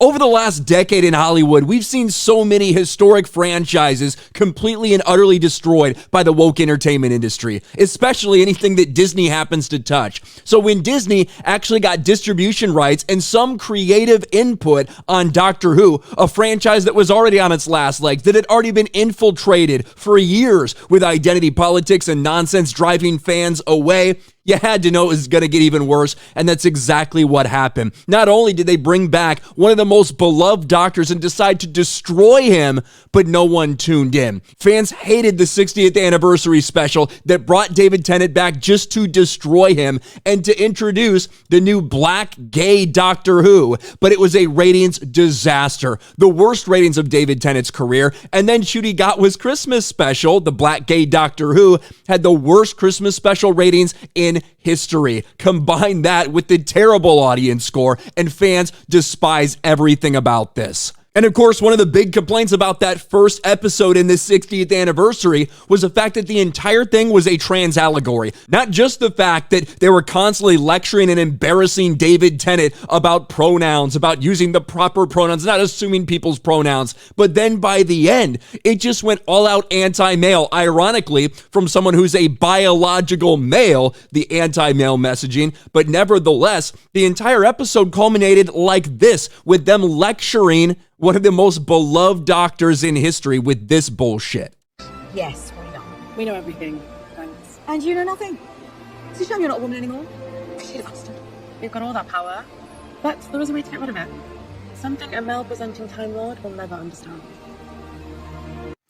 Over the last decade in Hollywood, we've seen so many historic franchises completely and utterly destroyed by the woke entertainment industry, especially anything that Disney happens to touch. So when Disney actually got distribution rights and some creative input on Doctor Who, a franchise that was already on its last legs, that had already been infiltrated for years with identity politics and nonsense driving fans away, you had to know it was going to get even worse, and that's exactly what happened. Not only did they bring back one of the most beloved doctors and decide to destroy him, but no one tuned in. Fans hated the 60th anniversary special that brought David Tennant back just to destroy him and to introduce the new black gay Doctor Who, but it was a ratings disaster. The worst ratings of David Tennant's career, and then Shooty got was Christmas special, the black gay Doctor Who, had the worst Christmas special ratings in history. Combine that with the terrible audience score, and fans despise everything about this. And of course, one of the big complaints about that first episode in the 60th anniversary was the fact that the entire thing was a trans allegory. Not just the fact that they were constantly lecturing and embarrassing David Tennant about pronouns, about using the proper pronouns, not assuming people's pronouns, but then by the end, it just went all out anti-male. Ironically, from someone who's a biological male, the anti-male messaging, but nevertheless, the entire episode culminated like this, with them lecturing one of the most beloved doctors in history with this bullshit. Yes, we know. We know everything. Thanks. And you know nothing? Is it shame you're not a woman anymore? She's a bastard. You've got all that power, but there is a way to get rid of it. Something a male-presenting Time Lord will never understand.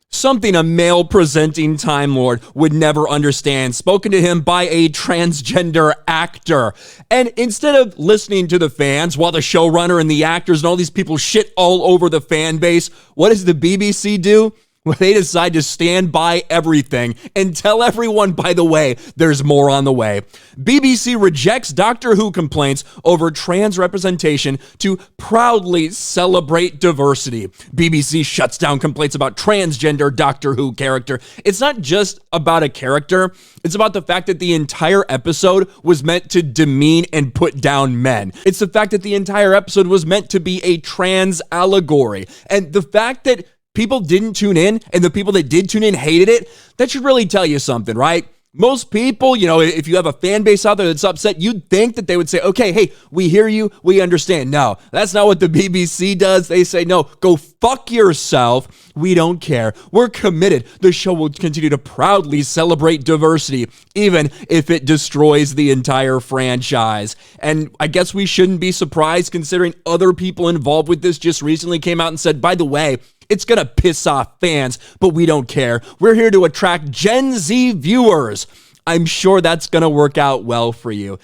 Something a male-presenting Time Lord would never understand, spoken to him by a transgender actor. And instead of listening to the fans while the showrunner and the actors and all these people shit all over the fan base, what does the BBC do? Well, they decide to stand by everything and tell everyone, by the way, there's more on the way. BBC rejects Doctor Who complaints over trans representation to proudly celebrate diversity. BBC shuts down complaints about transgender Doctor Who character. It's not just about a character. It's about the fact that the entire episode was meant to demean and put down men. It's the fact that the entire episode was meant to be a trans allegory. And the fact that people didn't tune in, and the people that did tune in hated it, that should really tell you something, right? Most people, you know, if you have a fan base out there that's upset, you'd think that they would say, okay, hey, we hear you, we understand. No, that's not what the BBC does. They say, no, go fuck yourself. We don't care. We're committed. The show will continue to proudly celebrate diversity, even if it destroys the entire franchise. And I guess we shouldn't be surprised, considering other people involved with this just recently came out and said, by the way, it's going to piss off fans, but we don't care. We're here to attract Gen Z viewers. I'm sure that's going to work out well for you.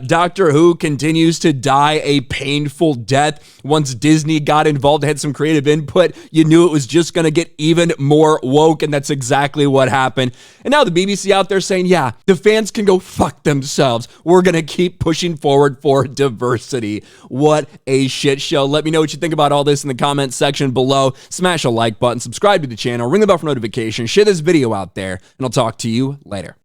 Doctor Who continues to die a painful death. Once Disney got involved, had some creative input, you knew it was just going to get even more woke, and that's exactly what happened. And now the BBC out there saying, yeah, the fans can go fuck themselves. We're going to keep pushing forward for diversity. What a shit show. Let me know what you think about all this in the comments section below. Smash a like button, subscribe to the channel, ring the bell for notifications, share this video out there, and I'll talk to you later.